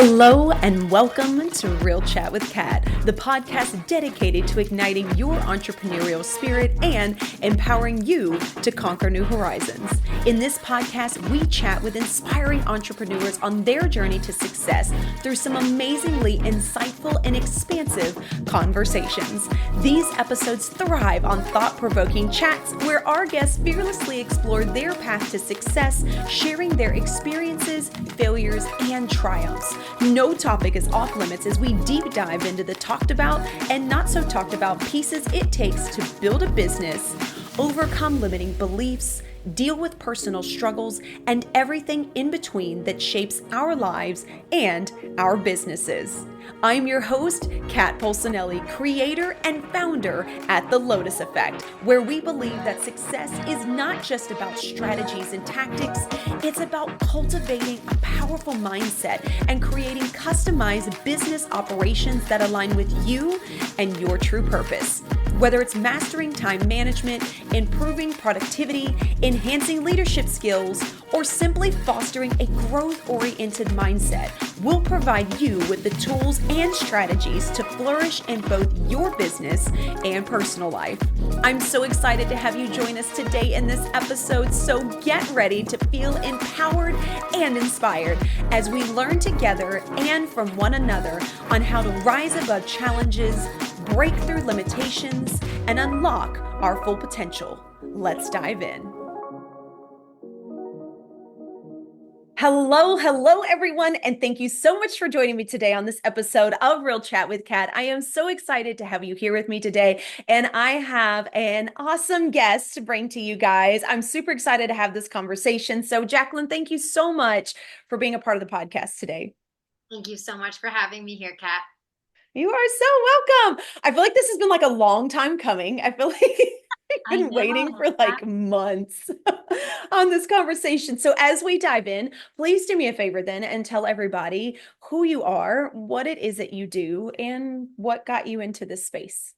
Hello and welcome to Real Chat with Kat, the podcast dedicated to igniting your entrepreneurial spirit and empowering you to conquer new horizons. In this podcast, we chat with inspiring entrepreneurs on their journey to success through some amazingly insightful and expansive conversations. These episodes thrive on thought-provoking chats where our guests fearlessly explore their path to success, sharing their experiences, failures, and triumphs. No topic is off limits as we deep dive into the talked about and not so talked about pieces it takes to build a business, overcome limiting beliefs, deal with personal struggles, and everything in between that shapes our lives and our businesses. I'm your host, Kat Polsinelli, creator and founder at The Lotus Effect, where we believe that success is not just about strategies and tactics, it's about cultivating a powerful mindset and creating customized business operations that align with you and your true purpose. Whether it's mastering time management, improving productivity, enhancing leadership skills, or simply fostering a growth-oriented mindset, we'll provide you with the tools and strategies to flourish in both your business and personal life. I'm so excited to have you join us today in this episode, so get ready to feel empowered and inspired as we learn together and from one another on how to rise above challenges, break through limitations, and unlock our full potential. Let's dive in. Hello, everyone, and thank you so much for joining me today on this episode of Real Chat with Kat. I am so excited to have you here with me today, and I have an awesome guest to bring to you guys. I'm super excited to have this conversation. So, Jaclyn, thank you so much for being a part of the podcast today. Thank you so much for having me here, Kat. You are so welcome. I feel like this has been like a long time coming. I feel like I've I been waiting know. for like months on this conversation. So as we dive in, please do me a favor then and tell everybody who you are, what it is that you do, and what got you into this space.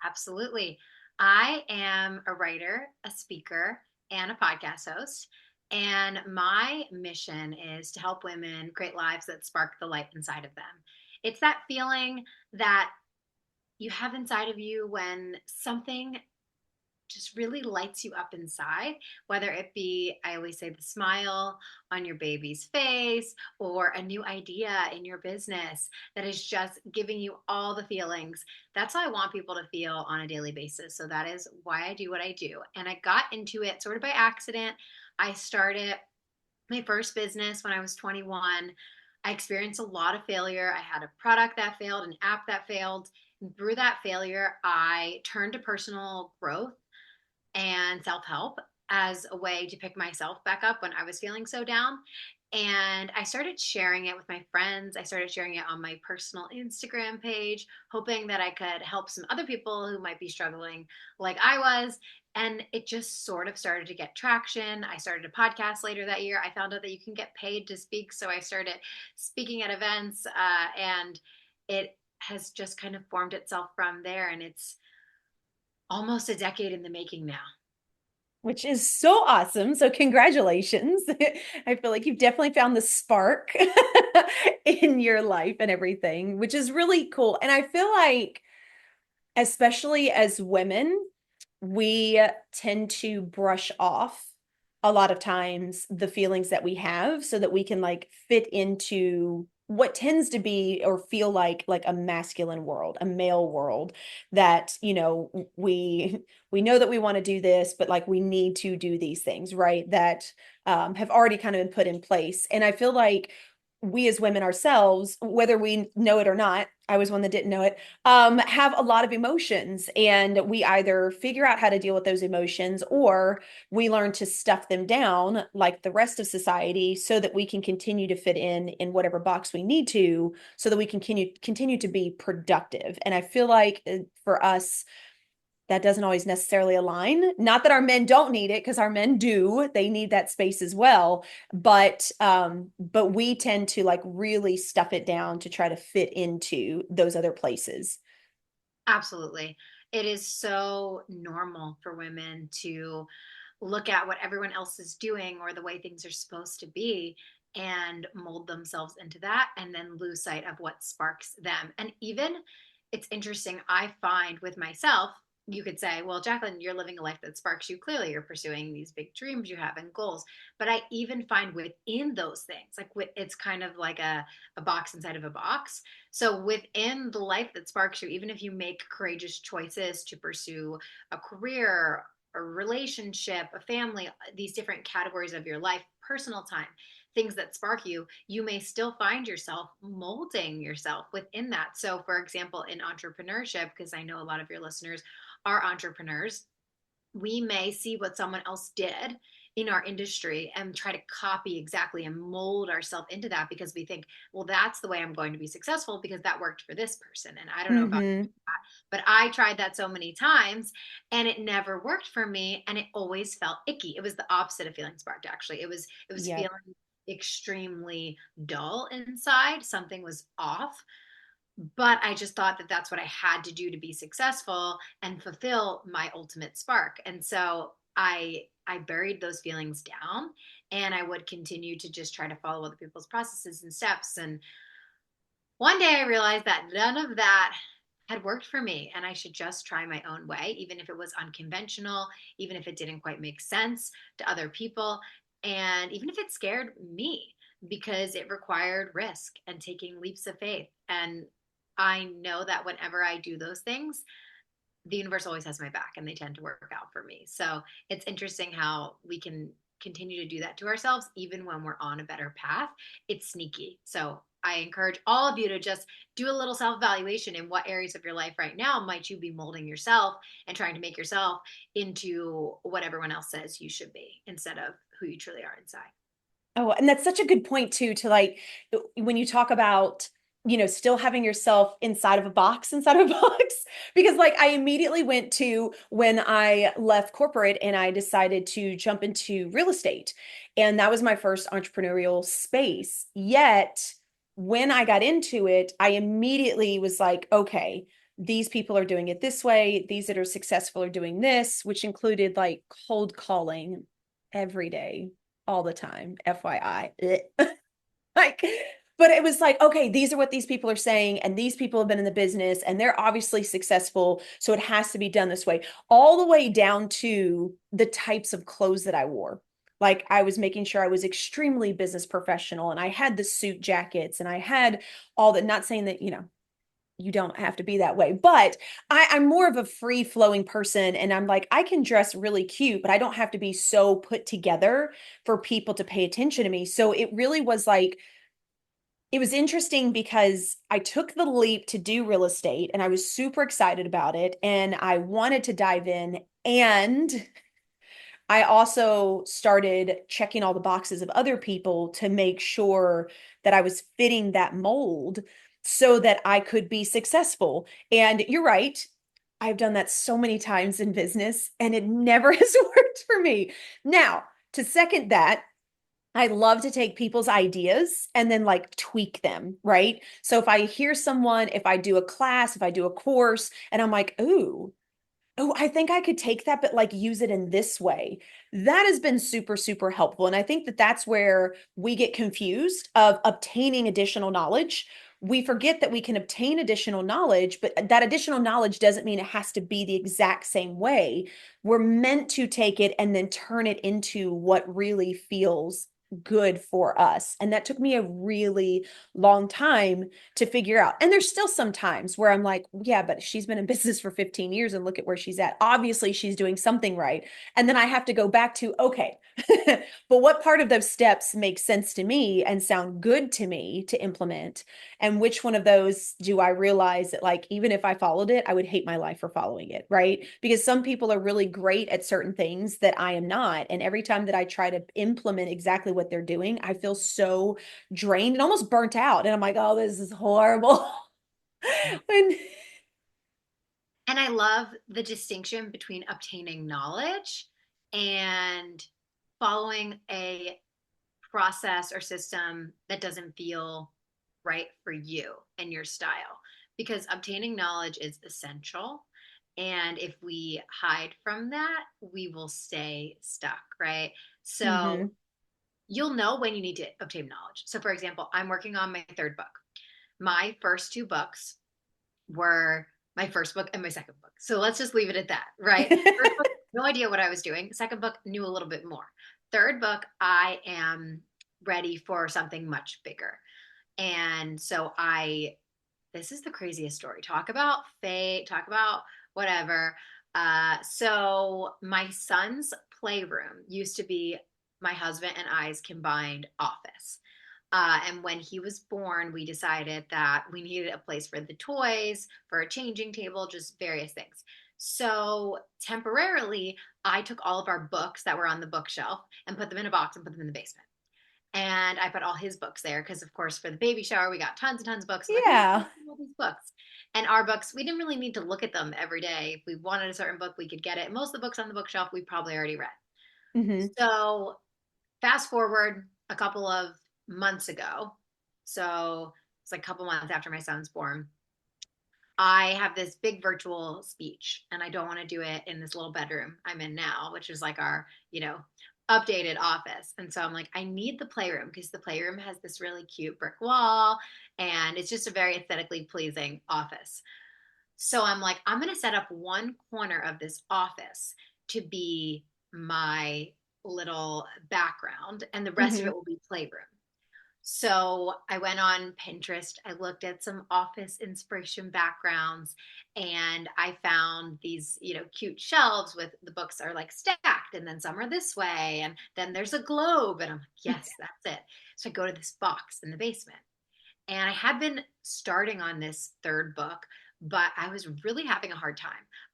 Absolutely. I am a writer, a speaker, and a podcast host. And my mission is to help women create lives that spark the light inside of them. It's that feeling that you have inside of you when something just really lights you up inside, whether it be, I always say, the smile on your baby's face or a new idea in your business that is just giving you all the feelings. That's how I want people to feel on a daily basis. So that is why I do what I do. And I got into it sort of by accident. I started my first business when I was 21. I experienced a lot of failure. I had a product that failed, an app that failed. And through that failure, I turned to personal growth and self-help as a way to pick myself back up when I was feeling so down. And I started sharing it with my friends. I started sharing it on my personal Instagram page, hoping that I could help some other people who might be struggling like I was. And it just sort of started to get traction. I started a podcast later that year. I found out that you can get paid to speak. So I started speaking at events, and it has just kind of formed itself from there. And it's almost a decade in the making now. Which is so awesome. So congratulations. I feel like you've definitely found the spark in your life and everything, which is really cool. And I feel like, especially as women, we tend to brush off a lot of times the feelings that we have so that we can like fit into what tends to be or feel like a masculine world, a male world that, we know that we want to do this, but like we need to do these things, right? That have already kind of been put in place. And I feel like we as women ourselves, whether we know it or not, I was one that didn't know it, have a lot of emotions, and we either figure out how to deal with those emotions or we learn to stuff them down like the rest of society so that we can continue to fit in whatever box we need to so that we can continue to be productive. And I feel like for us, that doesn't always necessarily align. Not that our men don't need it, because our men do. They need that space as well. But we tend to like really stuff it down to try to fit into those other places. Absolutely. It is so normal for women to look at what everyone else is doing or the way things are supposed to be and mold themselves into that and then lose sight of what sparks them. And even it's interesting, I find with myself, you could say, well, Jaclyn, you're living a life that sparks you. Clearly, you're pursuing these big dreams you have and goals. But I even find within those things, like it's kind of like a box inside of a box. So within the life that sparks you, even if you make courageous choices to pursue a career, a relationship, a family, these different categories of your life, personal time, things that spark you, you may still find yourself molding yourself within that. So, for example, in entrepreneurship, because I know a lot of your listeners are entrepreneurs, we may see what someone else did in our industry and try to copy exactly and mold ourselves into that because we think, well, that's the way I'm going to be successful because that worked for this person. And I don't know about Mm-hmm. that, but I tried that so many times and it never worked for me and it always felt icky. It was the opposite of feeling sparked actually. It was Yep. feeling extremely dull inside. Something was off, but I just thought that that's what I had to do to be successful and fulfill my ultimate spark. And so I buried those feelings down and I would continue to just try to follow other people's processes and steps. And one day I realized that none of that had worked for me and I should just try my own way, even if it was unconventional, even if it didn't quite make sense to other people, and even if it scared me because it required risk and taking leaps of faith. And I know that whenever I do those things, the universe always has my back and they tend to work out for me. So it's interesting how we can continue to do that to ourselves even when we're on a better path. It's sneaky. So I encourage all of you to just do a little self evaluation in what areas of your life right now might you be molding yourself and trying to make yourself into what everyone else says you should be instead of who you truly are inside. Oh, and that's such a good point too, to like when you talk about, still having yourself inside of a box, because like I immediately went to when I left corporate and I decided to jump into real estate. And that was my first entrepreneurial space. Yet when I got into it, I immediately was like, okay, these people are doing it this way. These that are successful are doing this, which included like cold calling every day all the time, FYI. Like, but it was like, okay, these are what these people are saying, and these people have been in the business and they're obviously successful. So it has to be done this way, all the way down to the types of clothes that I wore. Like, I was making sure I was extremely business professional and I had the suit jackets and I had all that, not saying that, you don't have to be that way. But I'm more of a free flowing person. And I'm like, I can dress really cute, but I don't have to be so put together for people to pay attention to me. So it really was like, it was interesting because I took the leap to do real estate and I was super excited about it. And I wanted to dive in. And I also started checking all the boxes of other people to make sure that I was fitting that mold so that I could be successful. And you're right. I've done that so many times in business and it never has worked for me. Now, to second that, I love to take people's ideas and then like tweak them, right? So if I hear someone, if I do a class, if I do a course, and I'm like, ooh, oh, I think I could take that, but like use it in this way. That has been super, super helpful. And I think that that's where we get confused of obtaining additional knowledge. We forget that we can obtain additional knowledge, but that additional knowledge doesn't mean it has to be the exact same way. We're meant to take it and then turn it into what really feels good for us. And that took me a really long time to figure out. And there's still some times where I'm like, yeah, but she's been in business for 15 years and look at where she's at. Obviously, she's doing something right. And then I have to go back to, okay, but what part of those steps make sense to me and sound good to me to implement? And which one of those do I realize that, like, even if I followed it, I would hate my life for following it, right? Because some people are really great at certain things that I am not. And every time that I try to implement exactly what they're doing, I feel so drained and almost burnt out. And I'm like, oh, this is horrible. And And I love the distinction between obtaining knowledge and following a process or system that doesn't feel right for you and your style. Because obtaining knowledge is essential. And if we hide from that, we will stay stuck, right? So Mhm. you'll know when you need to obtain knowledge. So for example, I'm working on my third book. My first two books were my first book and my second book. So let's just leave it at that, right? First book, no idea what I was doing. Second book, knew a little bit more. Third book, I am ready for something much bigger. And so this is the craziest story. Talk about fate, talk about whatever. So my son's playroom used to be my husband and I's combined office. And when he was born, we decided that we needed a place for the toys, for a changing table, just various things. So temporarily, I took all of our books that were on the bookshelf and put them in a box and put them in the basement. And I put all his books there because, of course, for the baby shower, we got tons and tons of books. I'm like, where Yeah. all these books? And our books, we didn't really need to look at them every day. If we wanted a certain book, we could get it. Most of the books on the bookshelf, we probably already read. Hmm. So fast forward a couple of months ago. So it's like a couple months after my son's born. I have this big virtual speech and I don't want to do it in this little bedroom I'm in now, which is like our, updated office. And so I'm like, I need the playroom because the playroom has this really cute brick wall and it's just a very aesthetically pleasing office. So I'm like, I'm going to set up one corner of this office to be my little background and the rest of Hmm. it will be playroom. So I went on Pinterest. I looked at some office inspiration backgrounds and I found these, cute shelves with the books are like stacked and then some are this way and then there's a globe and I'm like, yes, that's it. So I go to this box in the basement. And I had been starting on this third book, but I was really having a hard time.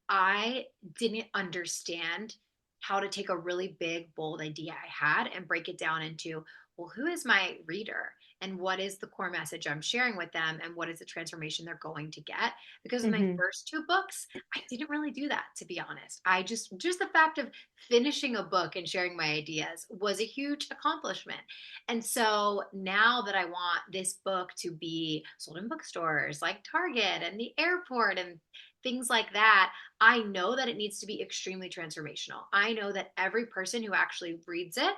I didn't understand how to take a really big, bold idea I had and break it down into, well, who is my reader? And what is the core message I'm sharing with them? And what is the transformation they're going to get? Because in my Hmm. first two books, I didn't really do that, to be honest. I just the fact of finishing a book and sharing my ideas was a huge accomplishment. And so now that I want this book to be sold in bookstores like Target and the airport and things like that, I know that it needs to be extremely transformational. I know that every person who actually reads it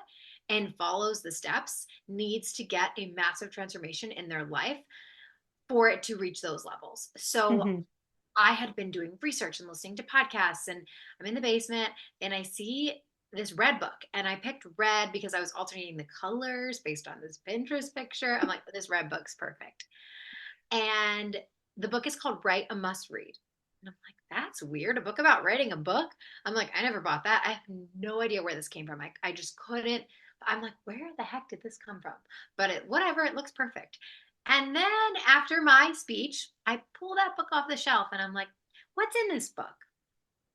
and follows the steps needs to get a massive transformation in their life for it to reach those levels. So Hmm. I had been doing research and listening to podcasts, and I'm in the basement and I see this red book. And I picked red because I was alternating the colors based on this Pinterest picture. I'm like, this red book's perfect. And the book is called Write a Must Read. And I'm like, that's weird. A book about writing a book? I'm like, I never bought that. I have no idea where this came from. I just couldn't. I'm like, where the heck did this come from? But whatever, it looks perfect. And then after my speech, I pull that book off the shelf and I'm like, what's in this book?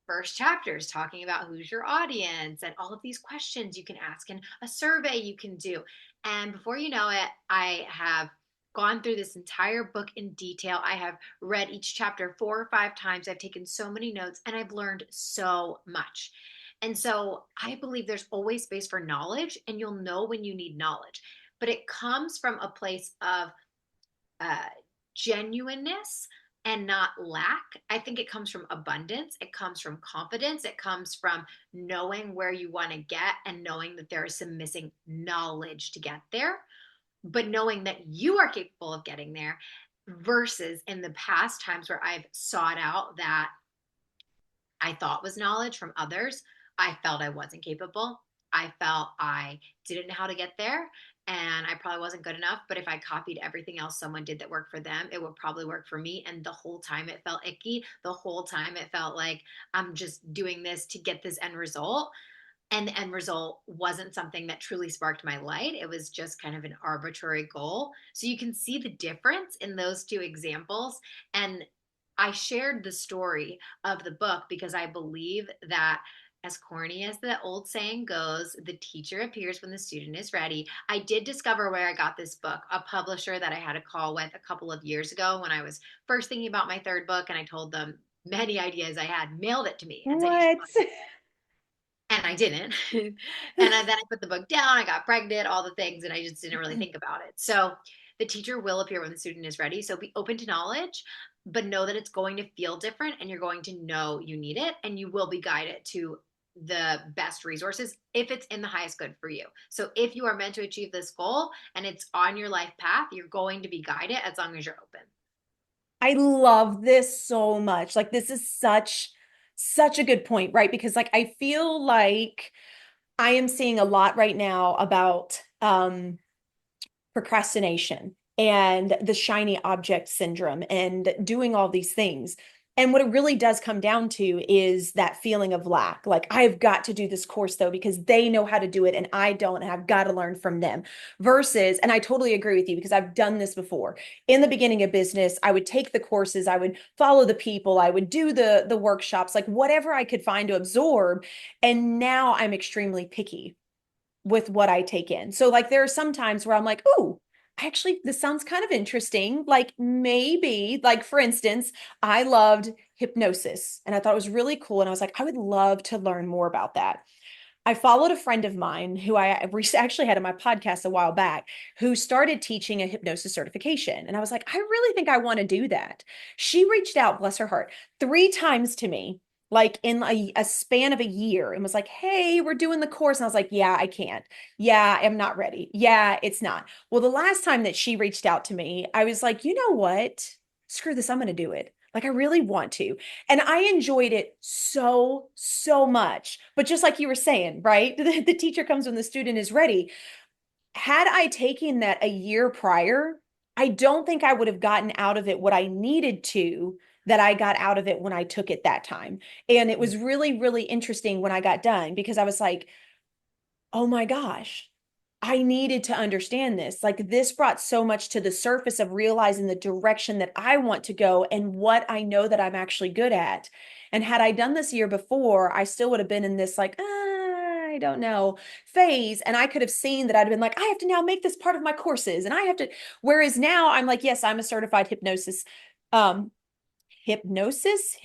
First chapter is talking about who's your audience and all of these questions you can ask and a survey you can do. And before you know it, I have gone through this entire book in detail. I have read each chapter 4 or 5 times. I've taken so many notes and I've learned so much. And so I believe there's always space for knowledge, and you'll know when you need knowledge. But it comes from a place of uh, genuineness and not lack. I think it comes from abundance. It comes from confidence. It comes from knowing where you want to get and knowing that there is some missing knowledge to get there, but knowing that you are capable of getting there versus in the past times where I've sought out that I thought was knowledge from others, I felt I wasn't capable. I felt I didn't know how to get there and I probably wasn't good enough. But if I copied everything else someone did that worked for them, it would probably work for me. And the whole time it felt icky. The whole time it felt like I'm just doing this to get this end result. And the end result wasn't something that truly sparked my light. It was just kind of an arbitrary goal. So you can see the difference in those two examples. And I shared the story of the book because I believe that, as corny as the old saying goes, the teacher appears when the student is ready. I did discover where I got this book, a publisher that I had a call with a couple of years ago when I was first thinking about my third book, and I told them many ideas I had, mailed it to me, and said, you should, What? and I didn't. Then I put the book down, I got pregnant, all the things, and I just didn't really think about it. So the teacher will appear when the student is ready. So be open to knowledge, but know that it's going to feel different and you're going to know you need it and you will be guided to the best resources if it's in the highest good for you. So if you are meant to achieve this goal and it's on your life path, you're going to be guided as long as you're open. I love this so much. Like this is such a good point, right? Because like I feel like I am seeing a lot right now about procrastination and the shiny object syndrome and doing all these things. And what it really does come down to is that feeling of lack. Like, I've got to do this course though, because they know how to do it and I don't, and I've got to learn from them. Versus, and I totally agree with you because I've done this before. In the beginning of business, I would take the courses, I would follow the people, I would do the workshops, like whatever I could find to absorb. And now I'm extremely picky with what I take in. So like there are some times where I'm like, "Ooh, actually this sounds kind of interesting." Like maybe, like for instance, I loved hypnosis and I thought it was really cool and I was like, I would love to learn more about that. I followed a friend of mine who I actually had on my podcast a while back, who started teaching a hypnosis certification. And I was like, I really think I want to do that. She reached out, bless her heart, 3 times to me, like in a span of a year, and was like, hey, we're doing the course. And I was like, yeah, I can't. Yeah, I'm not ready. Yeah, it's not. Well, the last time that she reached out to me, I was like, you know what? Screw this. I'm going to do it. Like, I really want to. And I enjoyed it so much. But just like you were saying, right? The teacher comes when the student is ready. Had I taken that a year prior, I don't think I would have gotten out of it what I needed to that I got out of it when I took it that time. And it was really interesting when I got done because I was like, oh my gosh, I needed to understand this. Like this brought so much to the surface of realizing the direction that I want to go and what I know that I'm actually good at. And had I done this year before, I still would have been in this like, I don't know phase. And I could have seen that I'd been like, I have to now make this part of my courses and I have to. Whereas now I'm like, yes, I'm a certified um, hypnotist.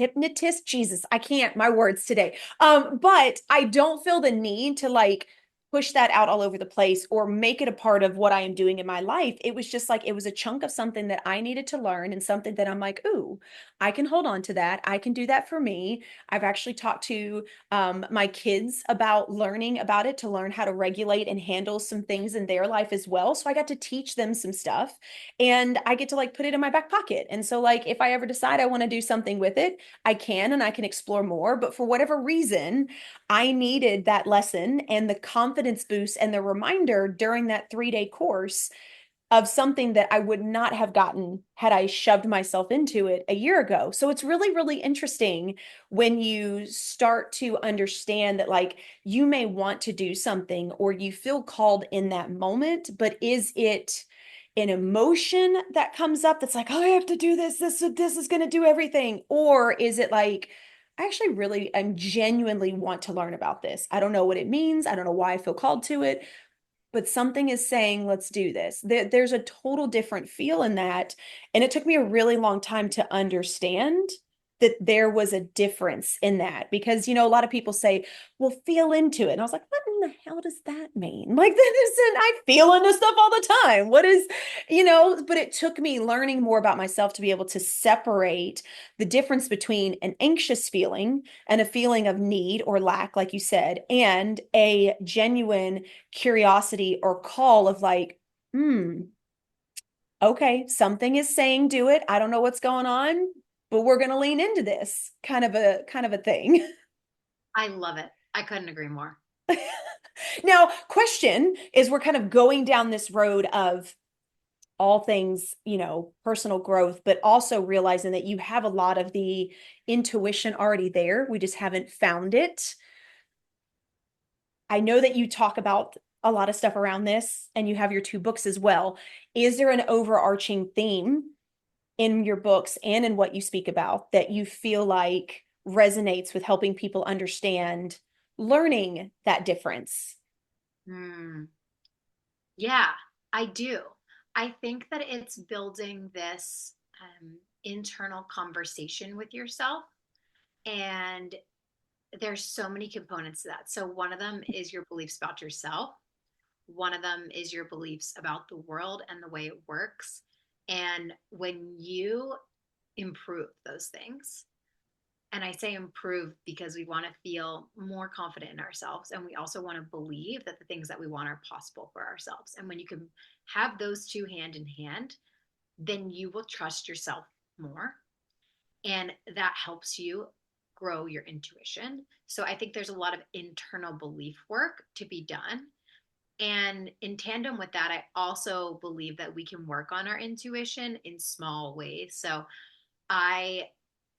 Jesus, I can't, my words today. But I don't feel the need to like push that out all over the place or make it a part of what I am doing in my life. It was just like it was a chunk of something that I needed to learn and something that I'm like, ooh, I can hold on to that. I can do that for me. I've actually talked to my kids about learning about it to learn how to regulate and handle some things in their life as well. So I got to teach them some stuff and I get to like put it in my back pocket. And so like if I ever decide I want to do something with it, I can and I can explore more. But for whatever reason, I needed that lesson and the confidence boost and the reminder during that 3-day course of something that I would not have gotten had I shoved myself into it a year ago. So it's really interesting when you start to understand that like you may want to do something or you feel called in that moment, but is it an emotion that comes up that's like, oh, I have to do this. This is going to do everything. Or is it like, I actually really and genuinely want to learn about this. I don't know what it means. I don't know why I feel called to it, but something is saying, let's do this. There's a total different feel in that. And it took me a really long time to understand that there was a difference in that because, you know, a lot of people say, well, feel into it. And I was like, what in the hell does that mean? Like, that isn't, I feel into stuff all the time. What is, you know, but it took me learning more about myself to be able to separate the difference between an anxious feeling and a feeling of need or lack, like you said, and a genuine curiosity or call of like, okay, something is saying do it. I don't know what's going on, but we're going to lean into this kind of a thing. I love it. I couldn't agree more. Now, question is we're kind of going down this road of all things, you know, personal growth, but also realizing that you have a lot of the intuition already there. We just haven't found it. I know that you talk about a lot of stuff around this and you have your 2 books as well. Is there an overarching theme in your books and in what you speak about that you feel like resonates with helping people understand learning that difference? Hmm. Yeah, I do. I think that it's building this internal conversation with yourself. And there's so many components to that. So, one of them is your beliefs about yourself, one of them is your beliefs about the world and the way it works. And when you improve those things, And I say improve because we want to feel more confident in ourselves. And we also want to believe that the things that we want are possible for ourselves. And when you can have those two hand in hand, then you will trust yourself more. And that helps you grow your intuition. So I think there's a lot of internal belief work to be done. And in tandem with that, I also believe that we can work on our intuition in small ways. So I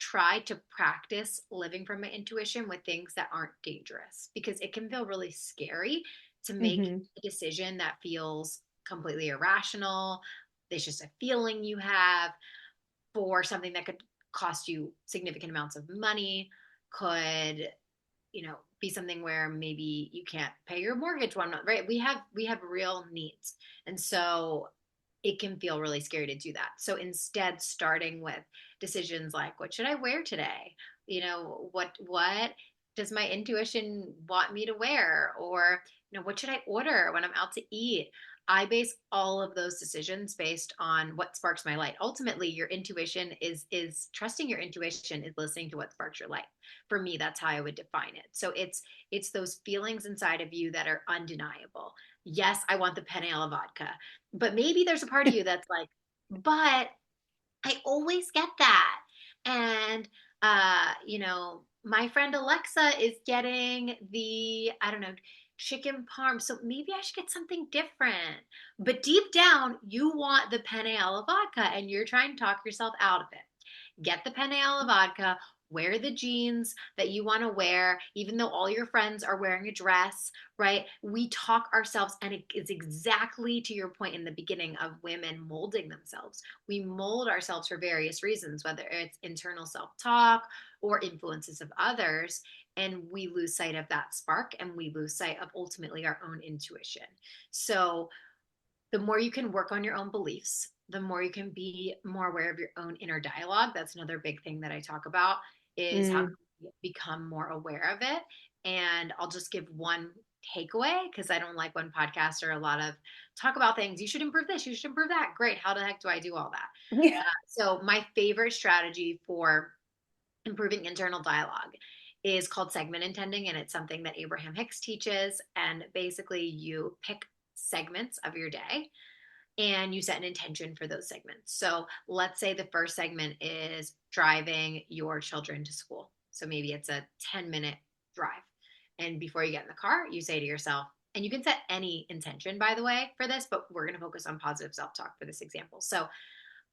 try to practice living from my intuition with things that aren't dangerous because it can feel really scary to make Mm-hmm. a decision that feels completely irrational. There's just a feeling you have for something that could cost you significant amounts of money, could be something where maybe you can't pay your mortgage one month, right? We have real needs, and so it can feel really scary to do that. So instead, starting with decisions like, what should I wear today? What does my intuition want me to wear? Or what should I order when I'm out to eat? I base all of those decisions based on what sparks my light. Ultimately, your intuition is trusting your intuition is listening to what sparks your light. For me, that's how I would define it. So it's those feelings inside of you that are undeniable. Yes, I want the penne alla vodka, but maybe there's a part of you that's like, but I always get that. And my friend Alexa is getting the, I don't know, chicken parm. So maybe I should get something different. But deep down, you want the penne alla vodka and you're trying to talk yourself out of it. Get the penne alla vodka, wear the jeans that you want to wear, even though all your friends are wearing a dress, right? We talk ourselves, and it is exactly to your point in the beginning of women molding themselves. We mold ourselves for various reasons, whether it's internal self talk or influences of others. And we lose sight of that spark and we lose sight of ultimately our own intuition. So, the more you can work on your own beliefs, the more you can be more aware of your own inner dialogue. That's another big thing that I talk about is how Mm. can we become more aware of it. And I'll just give one takeaway because I don't like when podcasts are a lot of talk about things. You should improve this, you should improve that. Great. How the heck do I do all that? Yeah. So my favorite strategy for improving internal dialogue is called segment intending, and it's something that Abraham Hicks teaches. And basically, you pick segments of your day and you set an intention for those segments. So let's say the first segment is driving your children to school. So maybe it's a 10-minute drive. And before you get in the car, you say to yourself, and you can set any intention, by the way, for this, but we're going to focus on positive self talk for this example. So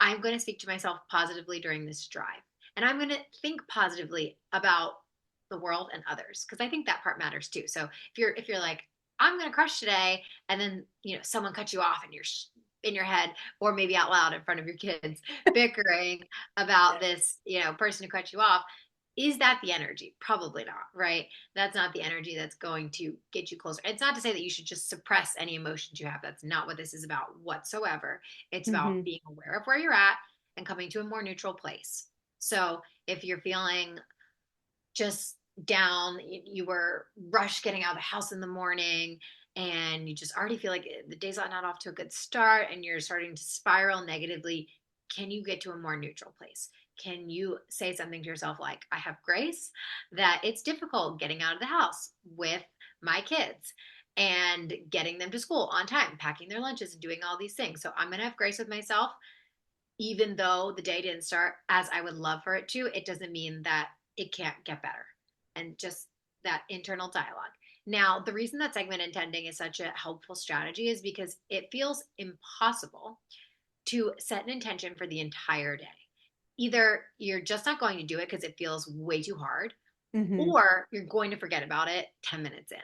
I'm going to speak to myself positively during this drive. And I'm going to think positively about the world and others because I think that part matters too. So if you're like, I'm going to crush today, and then someone cuts you off and you're in your head or maybe out loud in front of your kids bickering about this person who cut you off, is that the energy? Probably not, right? That's not the energy that's going to get you closer. It's not to say that you should just suppress any emotions you have. That's not what this is about whatsoever. It's about Mm-hmm. being aware of where you're at and coming to a more neutral place. So if you're feeling just down, you were rushed getting out of the house in the morning, and you just already feel like the day's not off to a good start and you're starting to spiral negatively, can you get to a more neutral place? Can you say something to yourself like, I have grace that it's difficult getting out of the house with my kids and getting them to school on time, packing their lunches and doing all these things. So I'm going to have grace with myself. Even though the day didn't start as I would love for it to, it doesn't mean that it can't get better. And just that internal dialogue. Now, the reason that segment intending is such a helpful strategy is because it feels impossible to set an intention for the entire day. Either you're just not going to do it because it feels way too hard, Mm-hmm. or you're going to forget about it 10 minutes in.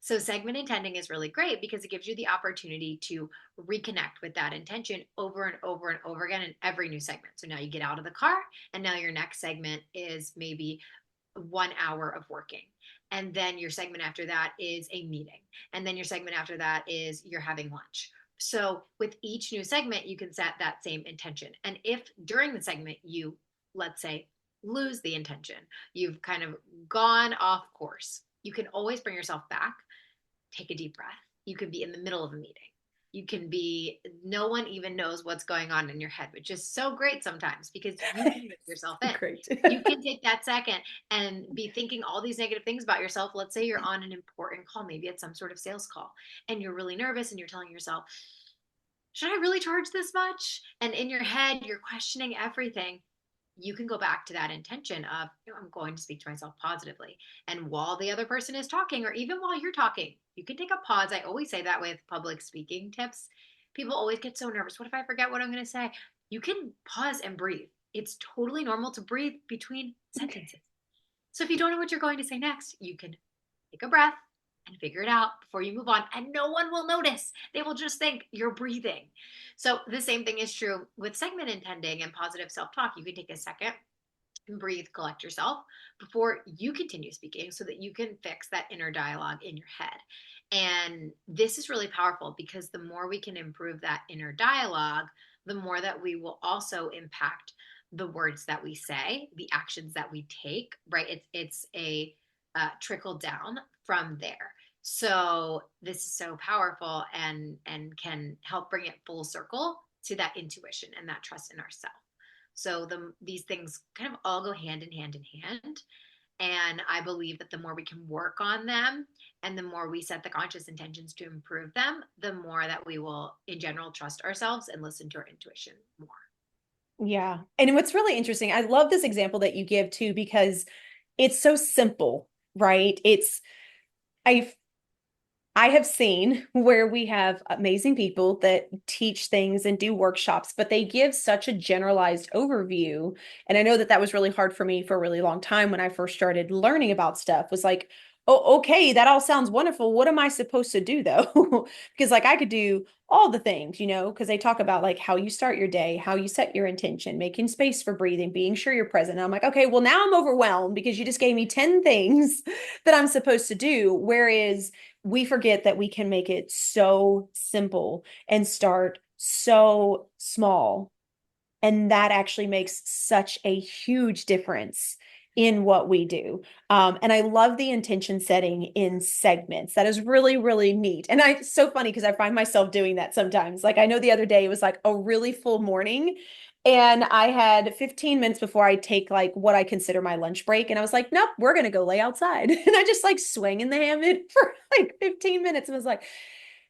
So, segment intending is really great because it gives you the opportunity to reconnect with that intention over and over and over again in every new segment. So now you get out of the car, and now your next segment is maybe 1 hour of working. And then your segment after that is a meeting. And then your segment after that is you're having lunch. So with each new segment, you can set that same intention. And if during the segment you, let's say, lose the intention, you've kind of gone off course, you can always bring yourself back, take a deep breath. You could be in the middle of a meeting. You can be, no one even knows what's going on in your head, which is so great sometimes because you can make yourself in. Great. You can take that second and be thinking all these negative things about yourself. Let's say you're on an important call, maybe it's some sort of sales call, and you're really nervous and you're telling yourself, should I really charge this much? And in your head, you're questioning everything. You can go back to that intention of, I'm going to speak to myself positively. And while the other person is talking, or even while you're talking, you can take a pause. I always say that with public speaking tips. People always get so nervous. What if I forget what I'm going to say? You can pause and breathe. It's totally normal to breathe between sentences. So if you don't know what you're going to say next, you can take a breath and figure it out before you move on. And no one will notice. They will just think you're breathing. So the same thing is true with segment intending and positive self-talk. You can take a second and breathe, collect yourself before you continue speaking so that you can fix that inner dialogue in your head. And this is really powerful because the more we can improve that inner dialogue, the more that we will also impact the words that we say, the actions that we take, right? It's a trickle down from there. So this is so powerful and can help bring it full circle to that intuition and that trust in ourselves. So these things kind of all go hand in hand in hand. And I believe that the more we can work on them and the more we set the conscious intentions to improve them, the more that we will in general trust ourselves and listen to our intuition more. Yeah. And what's really interesting, I love this example that you give too, because it's so simple, right? I I have seen where we have amazing people that teach things and do workshops, but they give such a generalized overview. And I know that that was really hard for me for a really long time when I first started learning about stuff, was like, oh, okay, that all sounds wonderful. What am I supposed to do though? Because like I could do all the things, because they talk about like how you start your day, how you set your intention, making space for breathing, being sure you're present. And I'm like, okay, well, now I'm overwhelmed because you just gave me 10 things that I'm supposed to do. Whereas we forget that we can make it so simple and start so small. And that actually makes such a huge difference in what we do. And I love the intention setting in segments. That is really, really neat. And it's so funny because I find myself doing that sometimes. Like I know the other day it was like a really full morning. And I had 15 minutes before I take like what I consider my lunch break. And I was like, nope, we're going to go lay outside. And I just like swang in the hammock for like 15 minutes and was like,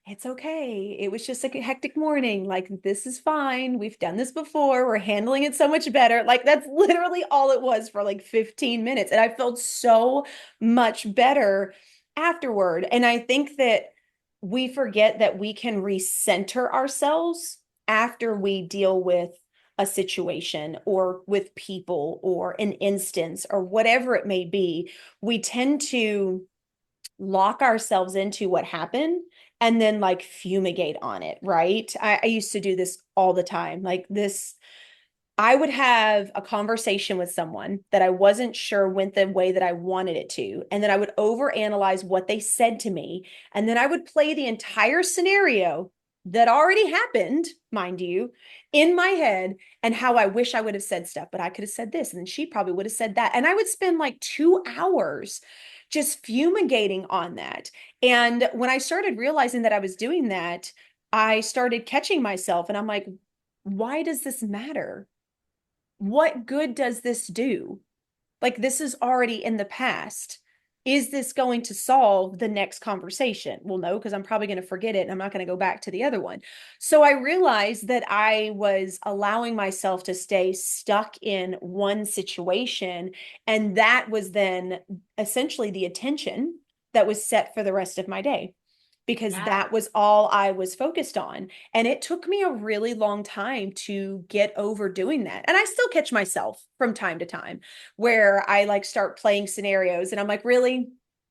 it's okay. It was just like a hectic morning. Like, this is fine. We've done this before. We're handling it so much better. Like, that's literally all it was for like 15 minutes. And I felt so much better afterward. And I think that we forget that we can recenter ourselves after we deal with a situation or with people or an instance or whatever it may be. We tend to lock ourselves into what happened and then like fumigate on it, right? I used to do this all the time. Like this, I would have a conversation with someone that I wasn't sure went the way that I wanted it to. And then I would overanalyze what they said to me. And then I would play the entire scenario that already happened, mind you, in my head and how I wish I would have said stuff, but I could have said this and then she probably would have said that. And I would spend like 2 hours just fumigating on that. And when I started realizing that I was doing that, I started catching myself and I'm like, why does this matter? What good does this do? Like, this is already in the past. Is this going to solve the next conversation? Well, no, because I'm probably going to forget it and I'm not going to go back to the other one. So I realized that I was allowing myself to stay stuck in one situation. And that was then essentially the attention that was set for the rest of my day because Yeah. that was all I was focused on. And it took me a really long time to get over doing that. And I still catch myself from time to time where I like start playing scenarios and I'm like, really?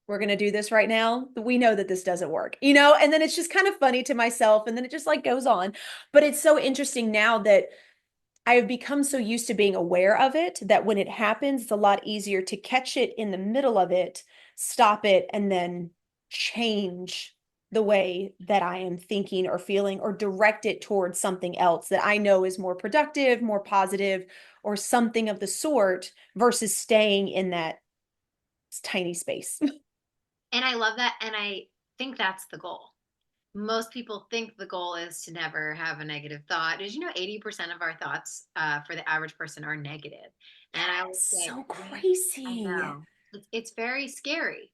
We're going to do this right now? We know that this doesn't work, And then it's just kind of funny to myself and then it just like goes on. But it's so interesting now that I have become so used to being aware of it that when it happens, it's a lot easier to catch it in the middle of it, stop it, and then change the way that I am thinking or feeling or direct it towards something else that I know is more productive, more positive, or something of the sort versus staying in that tiny space. And I love that. And I think that's the goal. most people think the goal is to never have a negative thought. Did you know 80% of our thoughts for the average person are negative? And I That is always say, so I crazy. know, it's very scary.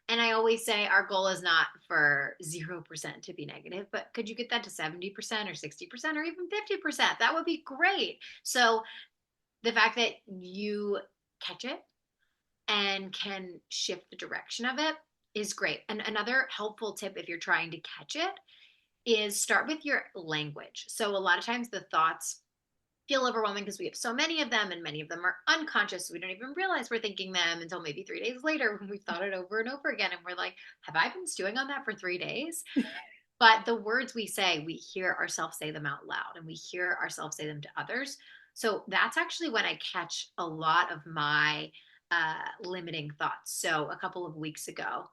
And I always say our goal is not for 0% to be negative, but could you get that to 70% or 60% or even 50%? That would be great. So the fact that you catch it and can shift the direction of it is great. And another helpful tip if you're trying to catch it is start with your language. So a lot of times the thoughts feel overwhelming because we have so many of them and many of them are unconscious. So we don't even realize we're thinking them until maybe 3 days later when we've thought it over and over again. And we're like, have I been stewing on that for 3 days? But the words we say, we hear ourselves say them out loud and we hear ourselves say them to others. So that's actually when I catch a lot of my limiting thoughts. So a couple of weeks ago,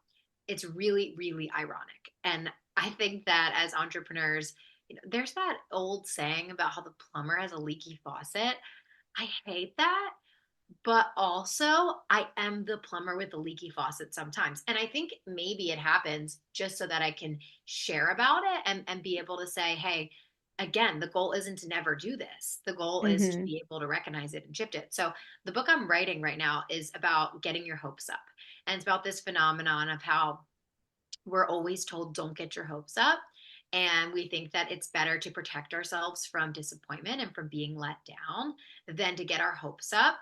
it's really, really ironic. And I think that as entrepreneurs, there's that old saying about how the plumber has a leaky faucet. I hate that, but also I am the plumber with the leaky faucet sometimes. And I think maybe it happens just so that I can share about it and be able to say, hey, again, the goal isn't to never do this. The goal is to Hmm. be able to recognize it and shift it. So the book I'm writing right now is about getting your hopes up. And it's about this phenomenon of how we're always told, don't get your hopes up. And we think that it's better to protect ourselves from disappointment and from being let down than to get our hopes up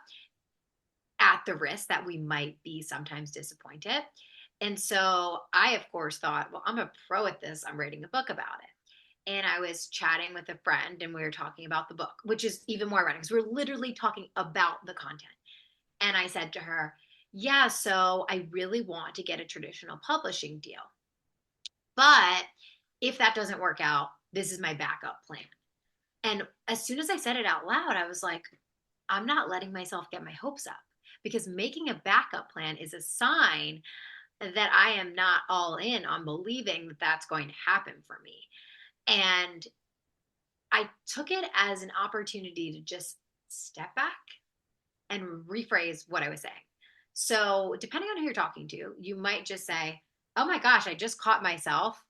at the risk that we might be sometimes disappointed. And so I, of course, thought, well, I'm a pro at this. I'm writing a book about it. And I was chatting with a friend and we were talking about the book, which is even more ironic because we're literally talking about the content. And I said to her, yeah, so I really want to get a traditional publishing deal. But if that doesn't work out, this is my backup plan. And as soon as I said it out loud, I was like, I'm not letting myself get my hopes up because making a backup plan is a sign that I am not all in on believing that that's going to happen for me. And I took it as an opportunity to just step back and rephrase what I was saying. So, depending on who you're talking to, you might just say, oh my gosh, I just caught myself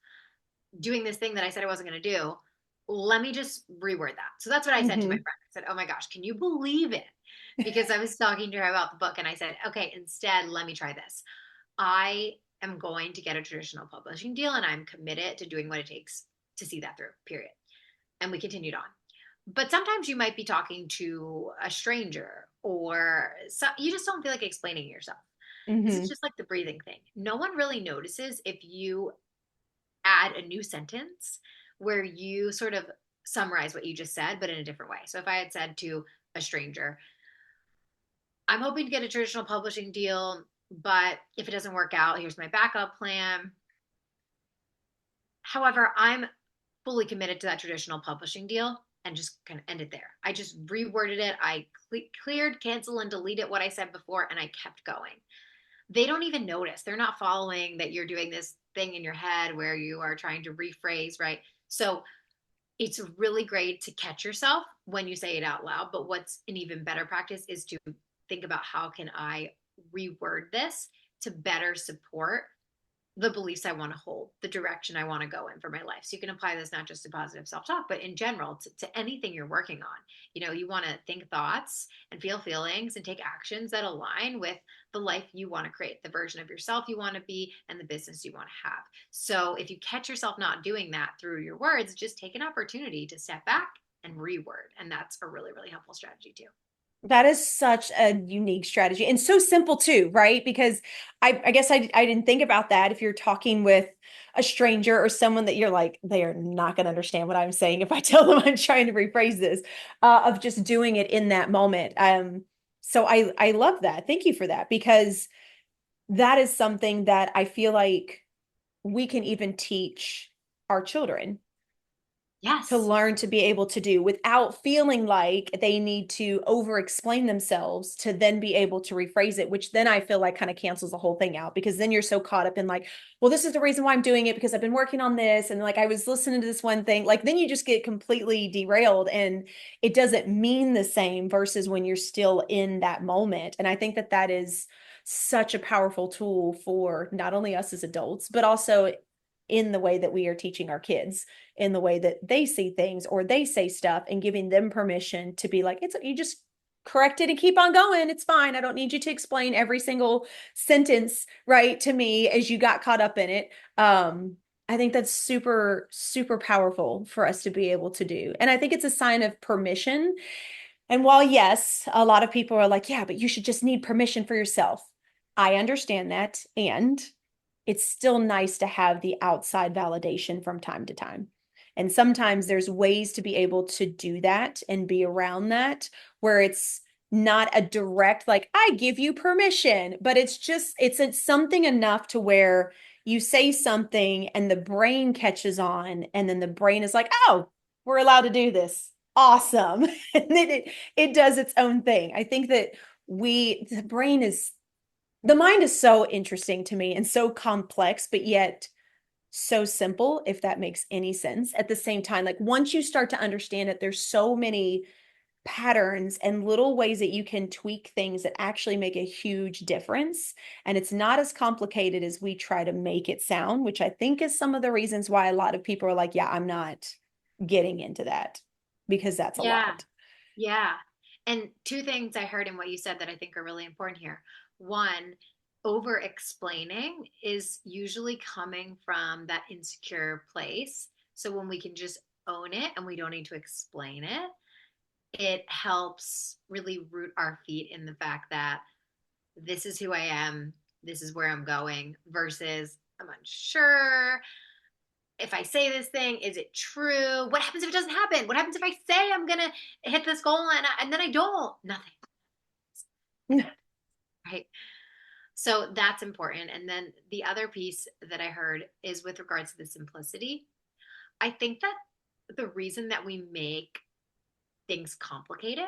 doing this thing that I said I wasn't going to do. Let me just reword that. So that's what I said to my Hmm. friend. I said, oh my gosh, can you believe it? Because I was talking to her about the book and I said, okay, instead, let me try this. I am going to get a traditional publishing deal and I'm committed to doing what it takes to see that through, period. And we continued on. But sometimes you might be talking to a stranger or you just don't feel like explaining yourself. This is Hmm. just like the breathing thing. No one really notices if you add a new sentence where you sort of summarize what you just said, but in a different way. So if I had said to a stranger, I'm hoping to get a traditional publishing deal, but if it doesn't work out, here's my backup plan. However, I'm fully committed to that traditional publishing deal and just kind of end it there. I just reworded it. I cleared, cancel, and deleted what I said before, and I kept going. They don't even notice. They're not following that you're doing this thing in your head where you are trying to rephrase, right? So it's really great to catch yourself when you say it out loud. But what's an even better practice is to think about how can I reword this to better support the beliefs I want to hold, the direction I want to go in for my life. So you can apply this not just to positive self talk, but in general to anything you're working on. You want to think thoughts and feel feelings and take actions that align with the life you want to create, the version of yourself you want to be, and the business you want to have. So if you catch yourself not doing that through your words, just take an opportunity to step back and reword. And that's a really, really helpful strategy too. That is such a unique strategy and so simple too, right? Because I guess I didn't think about that. If you're talking with a stranger or someone that you're like, they are not going to understand what I'm saying if I tell them I'm trying to rephrase this, of just doing it in that moment. So I love that. Thank you for that because that is something that I feel like we can even teach our children to Yes. learn to be able to do without feeling like they need to over explain themselves to then be able to rephrase it, which then I feel like kind of cancels the whole thing out because then you're so caught up in like, well, this is the reason why I'm doing it because I've been working on this. And like, I was listening to this one thing, like, then you just get completely derailed and it doesn't mean the same versus when you're still in that moment. And I think that that is such a powerful tool for not only us as adults, but also in the way that we are teaching our kids, in the way that they see things or they say stuff, and giving them permission to be like, it's, you just correct it and keep on going. It's fine. I don't need you to explain every single sentence, right, to me as you got caught up in it. I think that's super, super powerful for us to be able to do. And I think it's a sign of permission. And while, yes, a lot of people are like, yeah, but you should just need permission for yourself. I understand that. And it's still nice to have the outside validation from time to time. And sometimes there's ways to be able to do that and be around that where it's not a direct, like, I give you permission, but it's just, it's something enough to where you say something and the brain catches on, and then the brain is like, oh, we're allowed to do this. Awesome. And then it does its own thing. I think that the brain is, the mind is so interesting to me and so complex, but yet so simple, if that makes any sense. At the same time, like once you start to understand it, there's so many patterns and little ways that you can tweak things that actually make a huge difference. And it's not as complicated as we try to make it sound, which I think is some of the reasons why a lot of people are like, yeah, I'm not getting into that, because that's a Yeah. lot. Yeah. And two things I heard in what you said that I think are really important here. One, over explaining is usually coming from that insecure place. So when we can just own it and we don't need to explain it, it helps really root our feet in the fact that this is who I am, this is where I'm going, versus I'm unsure. If I say this thing, is it true? What happens if it doesn't happen? What happens if I say I'm going to hit this goal and then I don't? Nothing. Right. So that's important. And then the other piece that I heard is with regards to the simplicity. I think that the reason that we make things complicated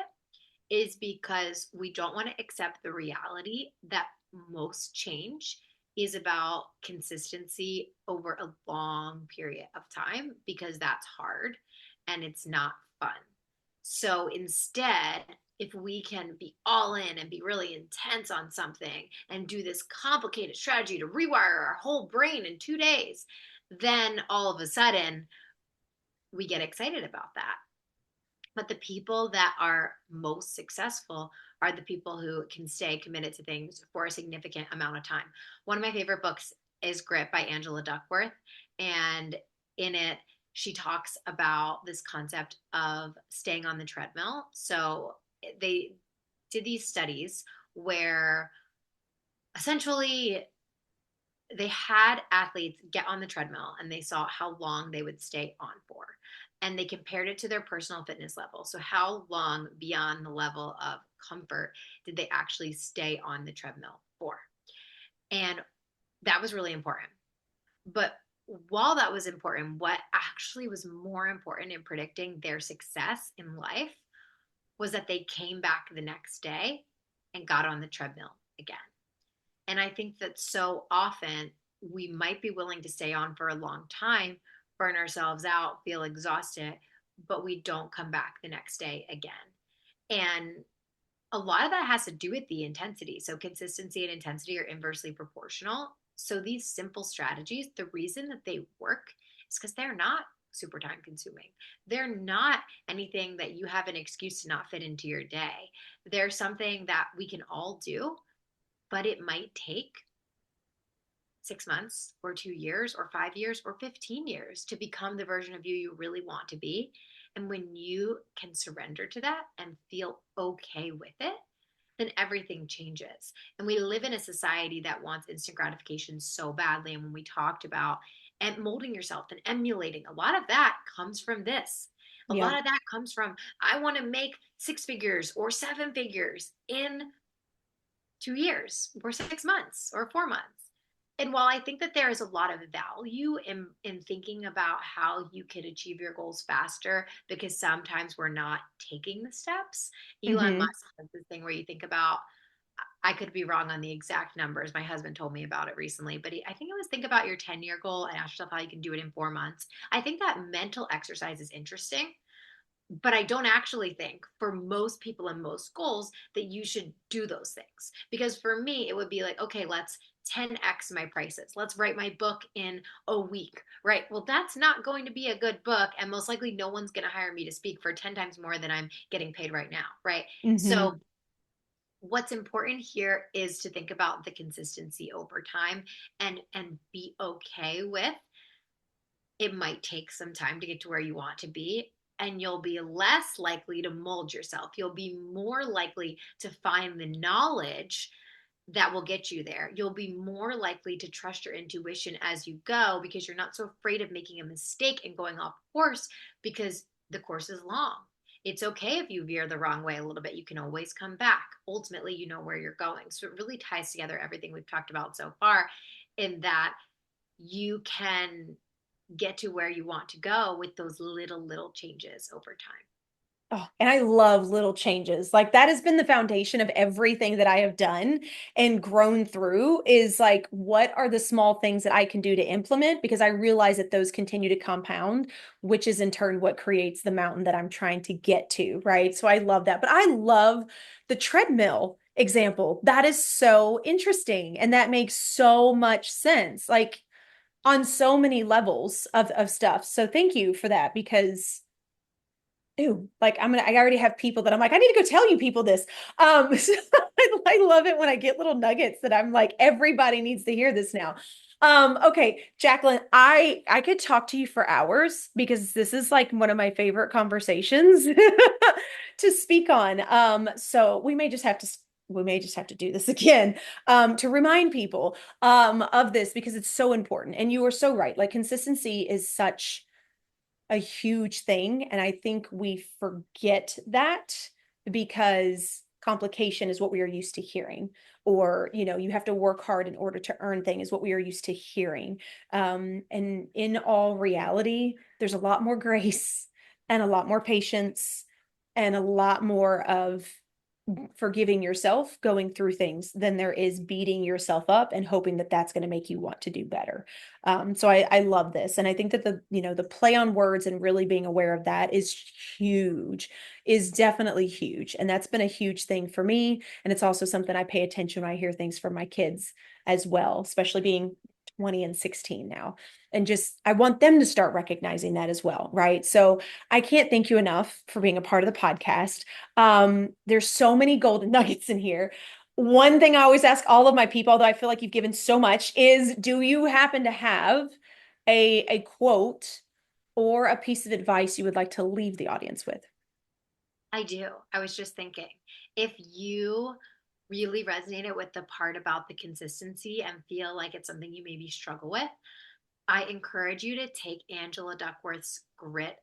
is because we don't want to accept the reality that most change is about consistency over a long period of time, because that's hard and it's not fun. So instead, if we can be all in and be really intense on something and do this complicated strategy to rewire our whole brain in 2 days, then all of a sudden we get excited about that. But the people that are most successful are the people who can stay committed to things for a significant amount of time. One of my favorite books is Grit by Angela Duckworth. And in it, she talks about this concept of staying on the treadmill. So they did these studies where essentially they had athletes get on the treadmill and they saw how long they would stay on for. And they compared it to their personal fitness level. So, how long beyond the level of comfort did they actually stay on the treadmill for? And that was really important. But while that was important, what actually was more important in predicting their success in life was that they came back the next day and got on the treadmill again. And I think that so often we might be willing to stay on for a long time, burn ourselves out, feel exhausted, but we don't come back the next day again. And a lot of that has to do with the intensity. So consistency and intensity are inversely proportional. So these simple strategies, the reason that they work is because they're not super time consuming. They're not anything that you have an excuse to not fit into your day. They're something that we can all do, but it might take 6 months or 2 years or 5 years or 15 years to become the version of you really want to be. And when you can surrender to that and feel okay with it, then everything changes. And we live in a society that wants instant gratification so badly. And when we talked about and molding yourself and emulating, a lot of that comes from this. A Yeah. lot of that comes from, I want to make 6 figures or 7 figures in 2 years or 6 months or 4 months. And while I think that there is a lot of value in thinking about how you can achieve your goals faster, because sometimes we're not taking the steps. Elon Mm-hmm. Musk has this thing where you think about, I could be wrong on the exact numbers. My husband told me about it recently, but I think it was think about your 10-year goal and ask yourself how you can do it in 4 months. I think that mental exercise is interesting, but I don't actually think for most people and most goals that you should do those things. Because for me, it would be like, okay, let's 10x my prices. Let's write my book in a week, right? Well, that's not going to be a good book. And most likely, no one's going to hire me to speak for 10 times more than I'm getting paid right now, right? So, Mm-hmm. what's important here is to think about the consistency over time and be okay with it might take some time to get to where you want to be, and you'll be less likely to mold yourself. You'll be more likely to find the knowledge that will get you there. You'll be more likely to trust your intuition as you go because you're not so afraid of making a mistake and going off course because the course is long. It's okay if you veer the wrong way a little bit. You can always come back. Ultimately, you know where you're going. So it really ties together everything we've talked about so far in that you can get to where you want to go with those little changes over time. Oh, and I love little changes. Like that has been the foundation of everything that I have done and grown through is like, what are the small things that I can do to implement? Because I realize that those continue to compound, which is in turn what creates the mountain that I'm trying to get to. Right. So I love that. But I love the treadmill example. That is so interesting. And that makes so much sense, like on so many levels of stuff. So thank you for that because ew, like I already have people that I'm like, I need to go tell you people this. So I love it when I get little nuggets that I'm like, everybody needs to hear this now. Okay, Jaclyn, I could talk to you for hours because this is like one of my favorite conversations to speak on. So we may just have to do this again to remind people of this because it's so important. And you are so right. Like consistency is such a huge thing. And I think we forget that because complication is what we are used to hearing. Or, you have to work hard in order to earn things is what we are used to hearing. And in all reality, there's a lot more grace and a lot more patience and a lot more of forgiving yourself going through things than there is beating yourself up and hoping that that's going to make you want to do better. So I love this. And I think that the play on words and really being aware of that is huge, is definitely huge. And that's been a huge thing for me. And it's also something I pay attention when I hear things from my kids as well, especially being 20 and 16 now. And just, I want them to start recognizing that as well. Right. So I can't thank you enough for being a part of the podcast. There's so many golden nuggets in here. One thing I always ask all of my people, although I feel like you've given so much, is do you happen to have a quote or a piece of advice you would like to leave the audience with? I do. I was just thinking if you really resonated with the part about the consistency and feel like it's something you maybe struggle with, I encourage you to take Angela Duckworth's grit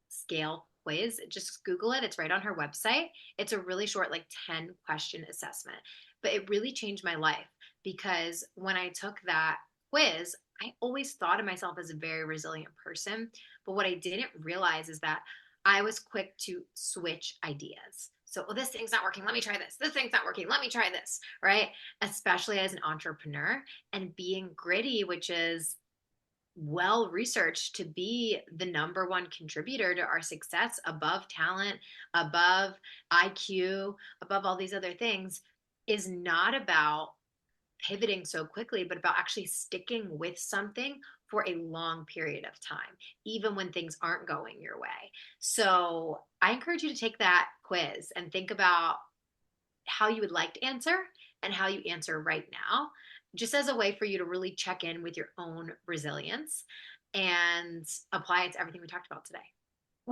scale quiz. Just Google it. It's right on her website. It's a really short, like 10-question assessment. But it really changed my life because when I took that quiz, I always thought of myself as a very resilient person. But what I didn't realize is that I was quick to switch ideas. So, oh, this thing's not working. Let me try this. This thing's not working. Let me try this. Right. Especially as an entrepreneur and being gritty, which is well researched to be the number one contributor to our success above talent, above IQ, above all these other things, is not about pivoting so quickly, but about actually sticking with something for a long period of time, even when things aren't going your way. So I encourage you to take that quiz and think about how you would like to answer and how you answer right now, just as a way for you to really check in with your own resilience and apply it to everything we talked about today.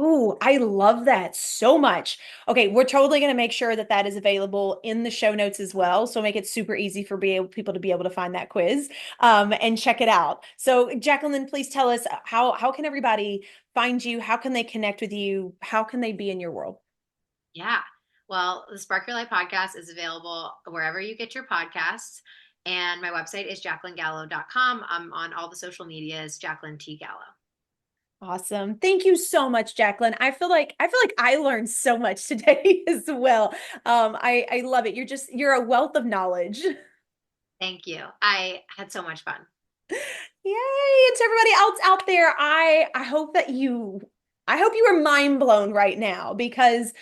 Oh, I love that so much. Okay, we're totally going to make sure that that is available in the show notes as well. So make it super easy for people to be able to find that quiz and check it out. So, Jaclyn, please tell us how can everybody find you? How can they connect with you? How can they be in your world? Yeah. Well, the Spark Your Life podcast is available wherever you get your podcasts. And my website is jaclyngallo.com. I'm on all the social medias, Jaclyn T. Gallo. Awesome. Thank you so much, Jaclyn. I feel like I learned so much today as well. I love it. You're a wealth of knowledge. Thank you. I had so much fun. Yay! And to everybody else out there, I hope you are mind blown right now because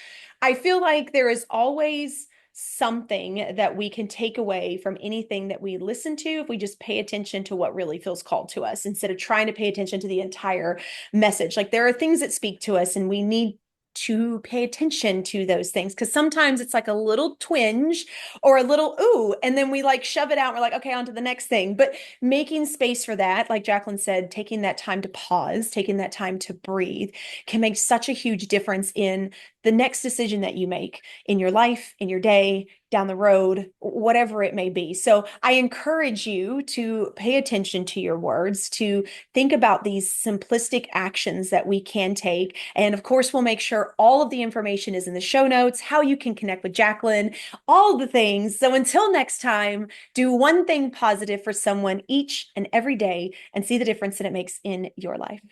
I feel like there is always something that we can take away from anything that we listen to if we just pay attention to what really feels called to us instead of trying to pay attention to the entire message. Like there are things that speak to us and we need to pay attention to those things because sometimes it's like a little twinge or a little ooh, and then we like shove it out. And we're like, okay, on to the next thing. But making space for that, like Jaclyn said, taking that time to pause, taking that time to breathe can make such a huge difference in the next decision that you make in your life, in your day, down the road, whatever it may be. So I encourage you to pay attention to your words, to think about these simplistic actions that we can take. And of course, we'll make sure all of the information is in the show notes, how you can connect with Jaclyn, all the things. So until next time, do one thing positive for someone each and every day and see the difference that it makes in your life.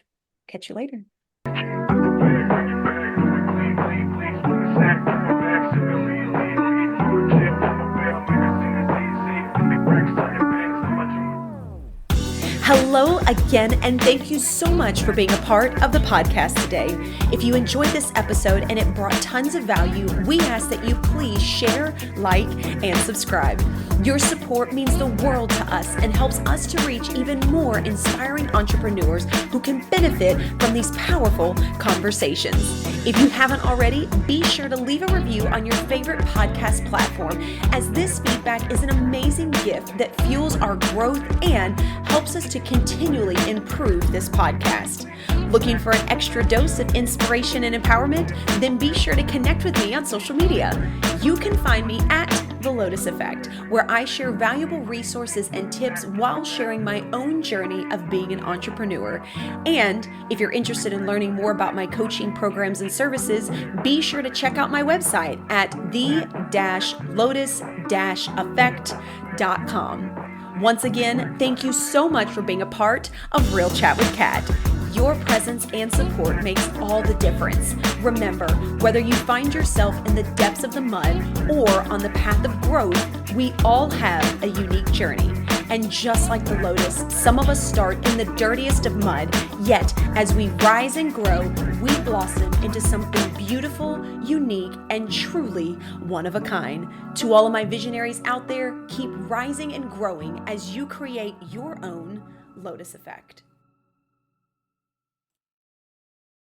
Catch you later. Hello again, and thank you so much for being a part of the podcast today. If you enjoyed this episode and it brought tons of value, we ask that you please share, like, and subscribe. Your support means the world to us and helps us to reach even more inspiring entrepreneurs who can benefit from these powerful conversations. If you haven't already, be sure to leave a review on your favorite podcast platform, as this feedback is an amazing gift that fuels our growth and helps us to continually improve this podcast. Looking for an extra dose of inspiration and empowerment? Then be sure to connect with me on social media. You can find me at The Lotus Effect, where I share valuable resources and tips while sharing my own journey of being an entrepreneur. And if you're interested in learning more about my coaching programs and services, be sure to check out my website at the-lotus-effect.com. Once again, thank you so much for being a part of Real Chat with Kat. Your presence and support makes all the difference. Remember, whether you find yourself in the depths of the mud or on the path of growth, we all have a unique journey. And just like the lotus, some of us start in the dirtiest of mud, yet as we rise and grow, we blossom into something beautiful, unique, and truly one of a kind. To all of my visionaries out there, keep rising and growing as you create your own Lotus Effect.